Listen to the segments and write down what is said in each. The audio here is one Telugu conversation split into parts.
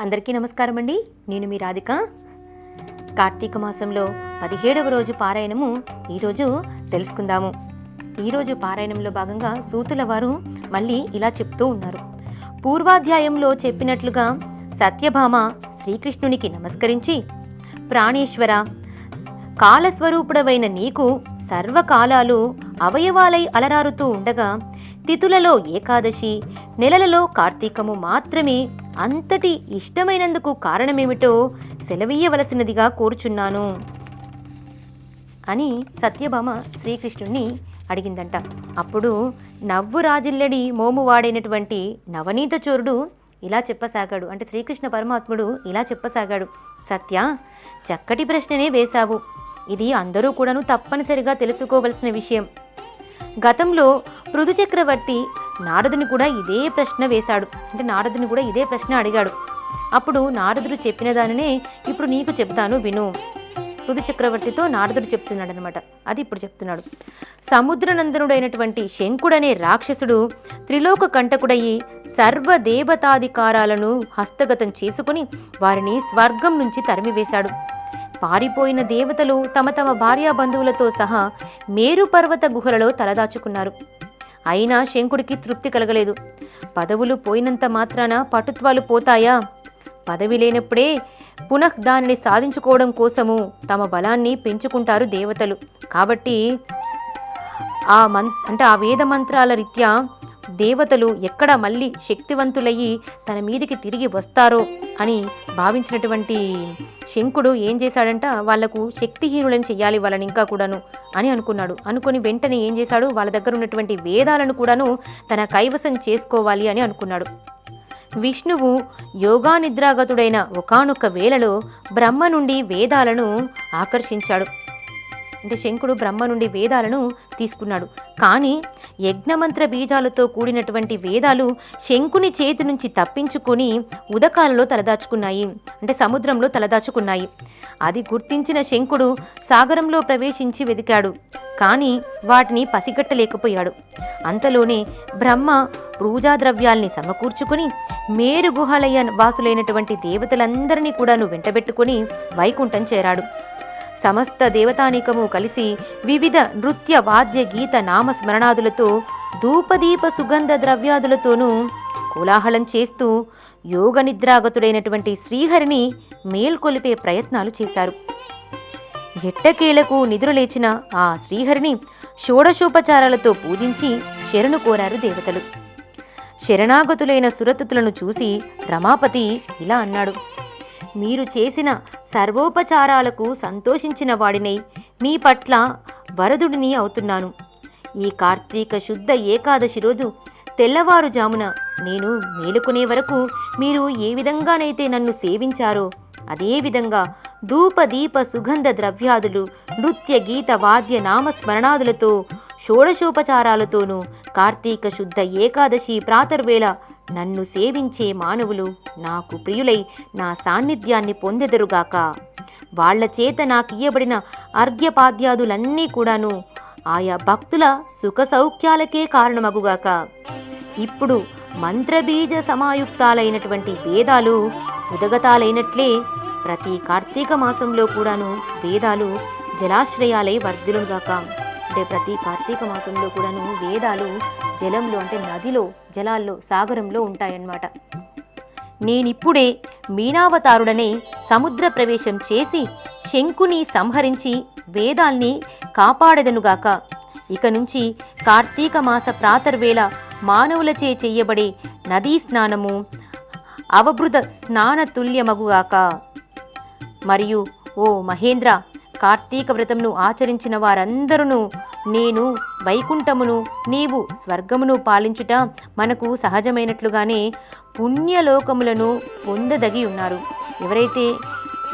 అందరికీ నమస్కారం అండి. నేను మీ రాధిక. కార్తీక మాసంలో 17వ రోజు పారాయణము ఈరోజు తెలుసుకుందాము. ఈరోజు పారాయణంలో భాగంగా సూతుల వారు మళ్ళీ ఇలా చెప్తూ ఉన్నారు. పూర్వాధ్యాయంలో చెప్పినట్లుగా సత్యభామ శ్రీకృష్ణునికి నమస్కరించి, ప్రాణేశ్వర, కాలస్వరూపుడవైన నీకు సర్వకాలాలు అవయవాలై అలరారుతూ ఉండగా తిథులలో ఏకాదశి, నెలలలో కార్తీకము మాత్రమే అంతటి ఇష్టమైనందుకు కారణమేమిటో సెలవీయవలసినదిగా కోరుచున్నాను అని సత్యభామ శ్రీకృష్ణుణ్ణి అడిగిందంట. అప్పుడు నవ్వు రాజిల్లడి మోమువాడైనటువంటి నవనీత చోరుడు ఇలా చెప్పసాగాడు. అంటే శ్రీకృష్ణ పరమాత్ముడు ఇలా చెప్పసాగాడు. సత్య, చక్కటి ప్రశ్ననే వేశావు. ఇది అందరూ కూడాను తప్పనిసరిగా తెలుసుకోవలసిన విషయం. గతంలో పృథు చక్రవర్తి నారదుని కూడా ఇదే ప్రశ్న వేశాడు. అంటే నారదుని కూడా ఇదే ప్రశ్న అడిగాడు. అప్పుడు నారదుడు చెప్పిన దానినే ఇప్పుడు నీకు చెప్తాను విను. పృథు చక్రవర్తితో నారదుడు చెప్తున్నాడు అనమాట. అది ఇప్పుడు చెప్తున్నాడు. సముద్రనందనుడైనటువంటి శంకుడనే రాక్షసుడు త్రిలోక కంటకుడయి సర్వదేవతాధికారాలను హస్తగతం చేసుకుని వారిని స్వర్గం నుంచి తరిమివేశాడు. పారిపోయిన దేవతలు తమ తమ భార్యాబంధువులతో సహా మేరు పర్వత గుహలలో తలదాచుకున్నారు. అయినా శంకుడికి తృప్తి కలగలేదు. పదవులు పోయినంత మాత్రాన పటుత్వాలు పోతాయా? పదవి లేనప్పుడే పునః దానిని సాధించుకోవడం కోసము తమ బలాన్ని పెంచుకుంటారు దేవతలు. కాబట్టి ఆ వేద మంత్రాల రీత్యా దేవతలు ఎక్కడ మళ్ళీ శక్తివంతులయ్యి తన మీదికి తిరిగి వస్తారో అని భావించినటువంటి శంకుడు ఏం చేశాడంట, వాళ్లకు శక్తిహీనులను చెయ్యాలి వాళ్ళని ఇంకా కూడాను అని అనుకున్నాడు. అనుకుని వెంటనే ఏం చేశాడు, వాళ్ళ దగ్గర ఉన్నటువంటి వేదాలను కూడాను తన కైవసం చేసుకోవాలి అని అనుకున్నాడు. విష్ణువు యోగా నిద్రాగతుడైన ఒకానొక వేళలో బ్రహ్మ నుండి వేదాలను ఆకర్షించాడు. అంటే శంకుడు బ్రహ్మ నుండి వేదాలను తీసుకున్నాడు. కానీ యజ్ఞమంత్ర బీజాలతో కూడినటువంటి వేదాలు శంకుని చేతి నుంచి తప్పించుకొని ఉదకాలలో తలదాచుకున్నాయి. అంటే సముద్రంలో తలదాచుకున్నాయి. అది గుర్తించిన శంకుడు సాగరంలో ప్రవేశించి వెతికాడు. కానీ వాటిని పసిగట్టలేకపోయాడు. అంతలోనే బ్రహ్మ పూజాద్రవ్యాల్ని సమకూర్చుకుని మేరు గుహలయ వాసులైనటువంటి దేవతలందరినీ కూడాను వెంటబెట్టుకుని వైకుంఠం చేరాడు. సమస్త దేవతానికము కలిసి వివిధ నృత్య వాద్య గీత నామ స్మరణాదులతో ధూపదీప సుగంధ ద్రవ్యాదులతోనూ కోలాహలం చేస్తూ యోగ నిద్రాగతుడైనటువంటి శ్రీహరిని మేల్కొలిపే ప్రయత్నాలు చేశారు. ఎట్టకేలకు నిద్రలేచిన ఆ శ్రీహరిని షోడశోపచారాలతో పూజించి శరణు కోరారు దేవతలు. శరణాగతులైన సురతులను చూసి రమాపతి ఇలా అన్నాడు. మీరు చేసిన సర్వోపచారాలకు సంతోషించిన వాడినై మీ పట్ల వరదుడిని అవుతున్నాను. ఈ కార్తీక శుద్ధ ఏకాదశి రోజు తెల్లవారుజామున నేను మేలుకునే వరకు మీరు ఏ విధంగానైతే నన్ను సేవించారో అదేవిధంగా ధూపదీప సుగంధ ద్రవ్యాదులు, నృత్య గీత వాద్య నామస్మరణాదులతో షోడశోపచారాలతోనూ కార్తీక శుద్ధ ఏకాదశి ప్రాతర్వేళ నన్ను సేవించే మానవులు నాకు ప్రియులై నా సాన్నిధ్యాన్ని పొందెదరుగాక. వాళ్ల చేత నాకియ్యబడిన అర్ఘ్యపాద్యాదులన్నీ కూడాను ఆయా భక్తుల సుఖ సౌఖ్యాలకే కారణమగుగాక. ఇప్పుడు మంత్రబీజ సమాయుక్తాలైనటువంటి వేదాలు ఉదగతాలైనట్లే ప్రతి కార్తీక మాసంలో కూడాను వేదాలు జలాశ్రయాలై వర్ధిలుగాక. అంటే ప్రతి కార్తీక మాసంలో కూడాను వేదాలు జలంలో, అంటే నదిలో, జలాల్లో, సాగరంలో ఉంటాయన్నమాట. నేనిప్పుడే మీనావతారుడనే సముద్ర ప్రవేశం చేసి శంకుని సంహరించి వేదాల్ని కాపాడెదనుగాక. ఇక నుంచి కార్తీక మాస ప్రాతర్వేళ మానవులచే చెయ్యబడే నదీ స్నానము అవబృత స్నాన తుల్యమగుగాక. మరియు ఓ మహేంద్ర, కార్తీక వ్రతంను ఆచరించిన వారందరూ నేను వైకుంఠమును, నీవు స్వర్గమును పాలించుట మనకు సహజమైనట్లుగానే పుణ్యలోకములను పొందదగి ఉన్నారు. ఎవరైతే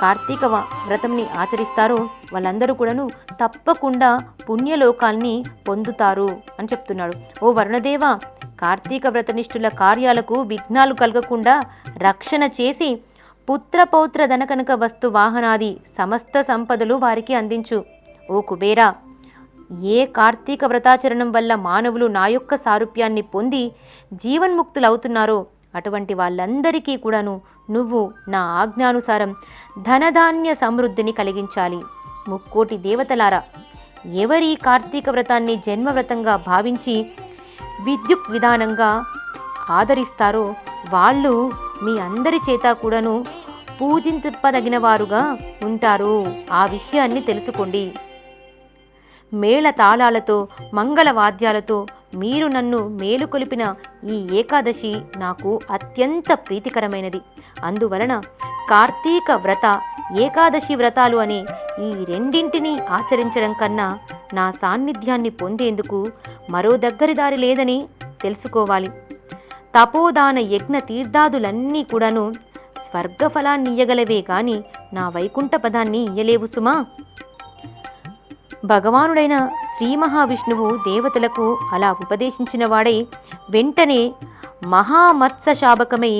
కార్తీక వ్రతంని ఆచరిస్తారో వాళ్ళందరూ కూడాను తప్పకుండా పుణ్యలోకాల్ని పొందుతారు అని చెప్తున్నాడు. ఓ వరుణదేవ, కార్తీక వ్రతనిష్ఠుల కార్యాలకు విఘ్నాలు కలగకుండా రక్షణ చేసి పుత్రపౌత్ర ధనకనక వస్తు వాహనాది సమస్త సంపదలు వారికి అందించు. ఓ కుబేరా, ఏ కార్తీక వ్రతాచరణం వల్ల మానవులు నా యొక్క సారూప్యాన్ని పొంది జీవన్ముక్తులవుతున్నారో అటువంటి వాళ్ళందరికీ కూడాను నువ్వు నా ఆజ్ఞానుసారం ధనధాన్య సమృద్ధిని కలిగించాలి. ముక్కోటి దేవతలారా, ఎవరి కార్తీక వ్రతాన్ని జన్మవ్రతంగా భావించి విద్యుత్ విధానంగా ఆదరిస్తారో వాళ్ళు మీ అందరి చేత కూడాను పూజింపదగిన వారుగా ఉంటారు. ఆ విషయాన్ని తెలుసుకోండి. మేళ తాళాలతో మంగళవాద్యాలతో మీరు నన్ను మేలుకొలిపిన ఈ ఏకాదశి నాకు అత్యంత ప్రీతికరమైనది. అందువలన కార్తీక వ్రత ఏకాదశి వ్రతాలు అనే ఈ రెండింటినీ ఆచరించడం కన్నా నా సాన్నిధ్యాన్ని పొందేందుకు మరో దగ్గరి దారి లేదని తెలుసుకోవాలి. తపోదాన యజ్ఞ తీర్థాదులన్నీ కూడాను స్వర్గఫలాన్ని ఇయ్యగలవే గాని నా వైకుంఠ పదాన్ని ఇయ్యలేవు సుమా. భగవానుడైన శ్రీ మహావిష్ణువు దేవతలకు అలా ఉపదేశించిన వాడై వెంటనే మహామత్స్యశాబకమై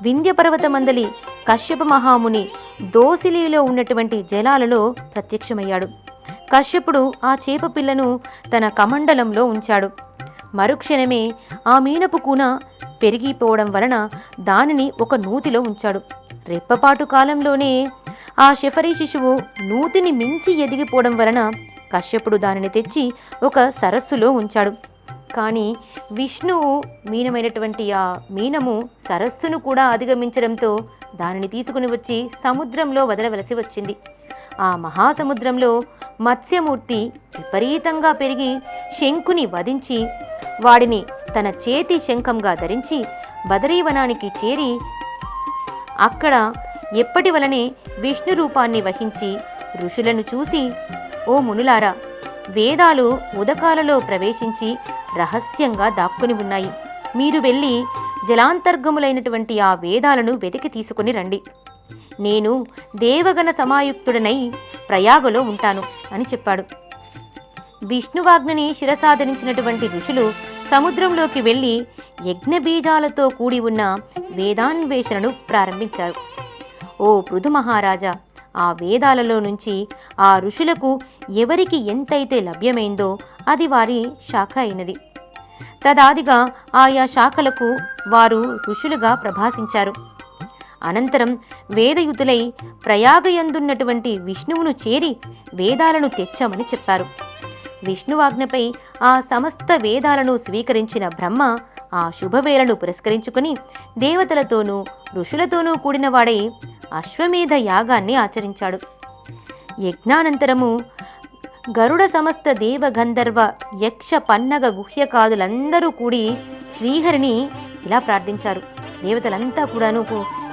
వింధ్యపర్వతమందలి కశ్యప మహాముని దోసిలిలో ఉన్నటువంటి జలాలలో ప్రత్యక్షమయ్యాడు. కశ్యపుడు ఆ చేప పిల్లను తన కమండలంలో ఉంచాడు. మరుక్షణమే ఆ మీనపు కూన పెరిగిపోవడం వలన దానిని ఒక నూతిలో ఉంచాడు. రెప్పపాటు కాలంలోనే ఆ శఫరీ శిశువు నూతిని మించి ఎదిగిపోవడం వలన కశ్యపుడు దానిని తెచ్చి ఒక సరస్సులో ఉంచాడు. కానీ విష్ణువు మీనమైనటువంటి ఆ మీనము సరస్సును కూడా అధిగమించడంతో దానిని తీసుకుని వచ్చి సముద్రంలో వదలవలసి వచ్చింది. ఆ మహాసముద్రంలో మత్స్యమూర్తి విపరీతంగా పెరిగి శంకుని వధించి వాడిని తన చేతి శంఖంగా ధరించి బదరీవనానికి చేరి అక్కడ ఎప్పటి వలనే విష్ణు రూపాన్ని వహించి ఋషులను చూసి, ఓ మునులారా, వేదాలు ఉదకాలలో ప్రవేశించి రహస్యంగా దాక్కుని ఉన్నాయి. మీరు వెళ్ళి జలాంతర్గములైనటువంటి ఆ వేదాలను వెతికి తీసుకుని రండి. నేను దేవగణ సమాయుక్తుడనై ప్రయాగలో ఉంటాను అని చెప్పాడు. విష్ణువాజ్ఞని శిరసాధరించినటువంటి ఋషులు సముద్రంలోకి వెళ్ళి యజ్ఞబీజాలతో కూడి ఉన్న వేదాన్వేషణను ప్రారంభించారు. ఓ పృథు మహారాజా, ఆ వేదాలలో నుంచి ఆ ఋషులకు ఎవరికి ఎంతైతే లభ్యమైందో అది వారి శాఖ అయినది. తదాదిగా ఆయా శాఖలకు వారు ఋషులుగా ప్రభాసించారు. అనంతరం వేదయుతులై ప్రయాగయందున్నటువంటి విష్ణువును చేరి వేదాలను తెచ్చామని చెప్పారు. విష్ణువాజ్ఞపై ఆ సమస్త వేదాలను స్వీకరించిన బ్రహ్మ ఆ శుభవేళను పురస్కరించుకుని దేవతలతోనూ ఋషులతోనూ కూడినవాడై అశ్వమేధ యాగాన్ని ఆచరించాడు. యజ్ఞానంతరము గరుడ సమస్త దేవ గంధర్వ యక్ష పన్నగ గుహ్యకాదులందరూ కూడి శ్రీహరిని ఇలా ప్రార్థించారు. దేవతలంతా కూడాను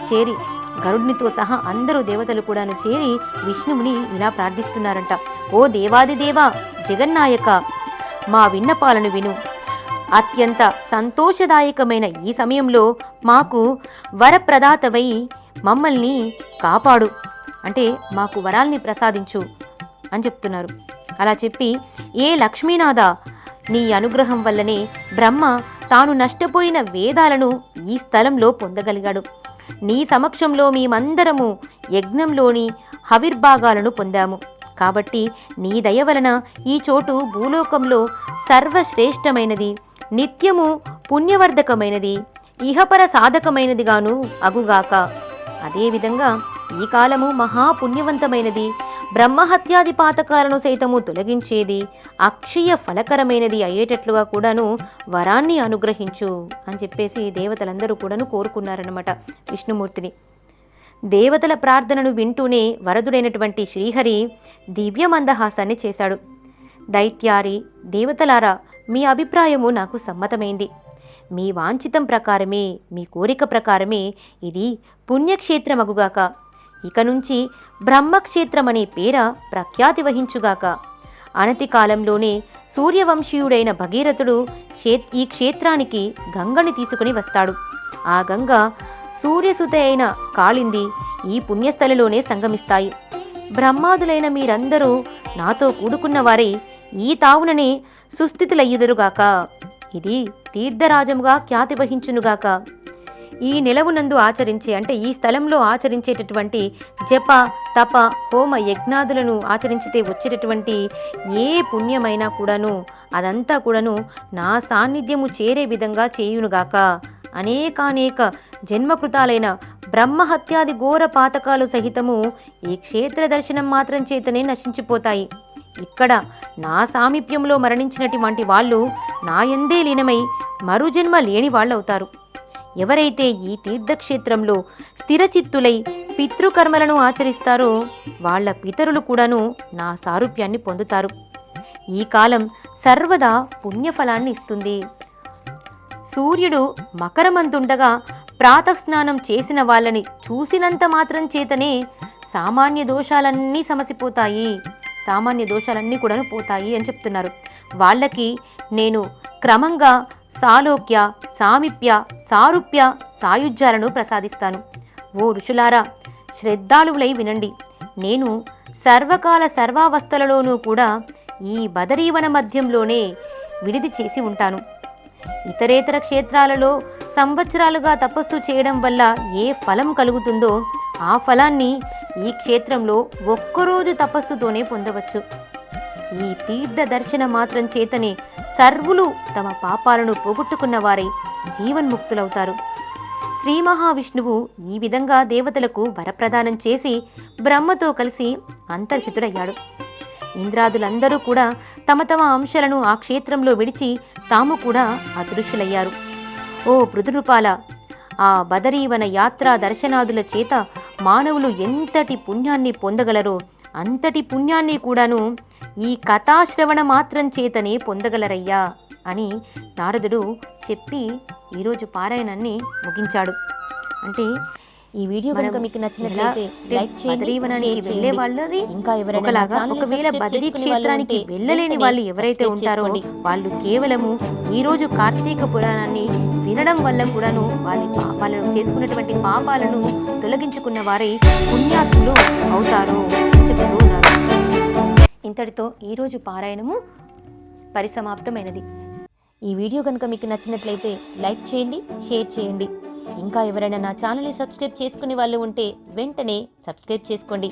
చేరి గరుడినితో సహా అందరూ దేవతలు కూడాను చేరి విష్ణువుని ఇలా ప్రార్థిస్తున్నారంట. ఓ దేవాదిదేవ జగన్నాయక, మా విన్నపాలను విను. అత్యంత సంతోషదాయకమైన ఈ సమయంలో మాకు వరప్రదాతవై మమ్మల్ని కాపాడు, అంటే మాకు వరాల్ని ప్రసాదించు అని చెప్తున్నారు. అలా చెప్పి, ఏ లక్ష్మీనాథ, నీ అనుగ్రహం వల్లనే బ్రహ్మ తాను నష్టపోయిన వేదాలను ఈ స్థలంలో పొందగలిగాడు. నీ సమక్షంలో మేమందరము యజ్ఞంలోని హవిర్భాగాలను పొందాము. కాబట్టి నీ దయ వలన ఈ చోటు భూలోకంలో సర్వశ్రేష్టమైనది, నిత్యము పుణ్యవర్ధకమైనది, ఇహపర సాధకమైనదిగాను అగుగాక. అదేవిధంగా ఈ కాలము మహాపుణ్యవంతమైనది, బ్రహ్మహత్యాది పాతకాలను సైతము తొలగించేది, అక్షయ ఫలకరమైనది అయ్యేటట్లుగా కూడాను వరాన్ని అనుగ్రహించు అని చెప్పేసి దేవతలందరూ కూడాను కోరుకున్నారన్నమాట విష్ణుమూర్తిని. దేవతల ప్రార్థనను వింటూనే వరదుడైనటువంటి శ్రీహరి దివ్య మందహాసాన్ని చేశాడు. దైత్యారి, దేవతలారా, మీ అభిప్రాయము నాకు సమ్మతమైంది. మీ వాంఛితం ప్రకారమే, మీ కోరిక ప్రకారమే ఇది పుణ్యక్షేత్రమగుగాక. ఇక నుంచి బ్రహ్మక్షేత్రమనే పేర ప్రఖ్యాతి వహించుగాక. అనతి కాలంలోనే సూర్యవంశీయుడైన భగీరథుడు ఈ క్షేత్రానికి గంగని తీసుకుని వస్తాడు. ఆ గంగ సూర్యసుత అయిన కాళింది ఈ పుణ్యస్థలిలోనే సంగమిస్తాయి. బ్రహ్మాదులైన మీరందరూ నాతో కూడుకున్నవారై ఈ తావుననే సుస్థితులయ్యుదురుగాక. ఇది తీర్థరాజముగా ఖ్యాతి వహించునుగాక. ఈ నెలవునందు ఆచరించే, అంటే ఈ స్థలంలో ఆచరించేటటువంటి జప తప హోమ యజ్ఞాదులను ఆచరించితే వచ్చేటటువంటి ఏ పుణ్యమైనా కూడాను అదంతా కూడాను నా సాన్నిధ్యము చేరే విధంగా చేయునుగాక అనేకానేక జన్మకృతాలైన బ్రహ్మహత్యాది ఘోర పాతకాలు సహితము ఈ క్షేత్ర దర్శనం మాత్రం చేతనే నశించిపోతాయి. ఇక్కడ నా సామీప్యంలో మరణించినటువంటి వాళ్ళు నా యందే లీనమై మరుజన్మ లేని వాళ్ళవుతారు. ఎవరైతే ఈ తీర్థక్షేత్రంలో స్థిరచిత్తులై పితృకర్మలను ఆచరిస్తారో వాళ్ళ పితరులు కూడాను నా సారూప్యాన్ని పొందుతారు. ఈ కాలం సర్వదా పుణ్యఫలాన్ని ఇస్తుంది. సూర్యుడు మకరమంతుండగా ప్రాతఃస్నానం చేసిన వాళ్ళని చూసినంత మాత్రం చేతనే సామాన్య దోషాలన్నీ సమసిపోతాయి, సామాన్య దోషాలన్నీ కూడా పోతాయి అని చెప్తున్నారు. వాళ్ళకి నేను క్రమంగా సాలోక్య, సామీప్య, సారూప్య, సాయుధ్యాలను ప్రసాదిస్తాను. ఓ ఋషులారా, శ్రద్ధాళువులై వినండి. నేను సర్వకాల సర్వావస్థలలోనూ కూడా ఈ బదరీవన మధ్యంలోనే విడిది చేసి ఉంటాను. ఇతరేతర క్షేత్రాలలో సంవత్సరాలుగా తపస్సు చేయడం వల్ల ఏ ఫలం కలుగుతుందో ఆ ఫలాన్ని ఈ క్షేత్రంలో ఒక్కరోజు తపస్సుతోనే పొందవచ్చు. ఈ తీర్థ దర్శన మాత్రం చేతనే సర్వులు తమ పాపాలను పోగొట్టుకున్న వారై జీవన్ముక్తులవుతారు. శ్రీ మహావిష్ణువు ఈ విధంగా దేవతలకు వరప్రదానం చేసి బ్రహ్మతో కలిసి అంతర్హితుడయ్యాడు. ఇంద్రాదులందరూ కూడా తమ తమ అంశాలను ఆ క్షేత్రంలో విడిచి తాము కూడా అదృశ్యులయ్యారు. ఓ పృథురూపాల, ఆ బదరీవన యాత్రా దర్శనాదుల చేత మానవులు ఎంతటి పుణ్యాన్ని పొందగలరో అంతటి పుణ్యాన్ని కూడాను ఈ కథాశ్రవణ మాత్రం చేతనే పొందగలరయ్యా అని నారదుడు చెప్పి ఈరోజు పారాయణాన్ని ముగించాడు. అంటే ఈ వీడియో కనుక మీకు నచ్చినట్లయితే లైక్ చేయండి, బదరీవనానికి వెళ్ళే వాళ్ళది ఇంకా ఒకలాగా, ఒకవేళ బదరీ క్షేత్రానికి వెళ్ళలేని వాళ్ళు ఎవరైతే ఉంటారో వాళ్ళు కేవలము ఈరోజు కార్తీక పురాణాన్ని వినడం వల్ల కూడాను వాళ్ళు చేసుకున్నటువంటి పాపాలను తొలగించుకున్న వారై పుణ్యాత్ములు అవుతారు చెబుతూ ఉన్నారు. ఇంతటితో ఈరోజు పారాయణము పరిసమాప్తమైనది. ఈ వీడియో కనుక మీకు నచ్చినట్లయితే లైక్ చేయండి, షేర్ చేయండి. ఇంకా ఎవరైనా నా ఛానల్ని సబ్స్క్రైబ్ చేసుకునే వాళ్ళు ఉంటే వెంటనే సబ్స్క్రైబ్ చేసుకోండి.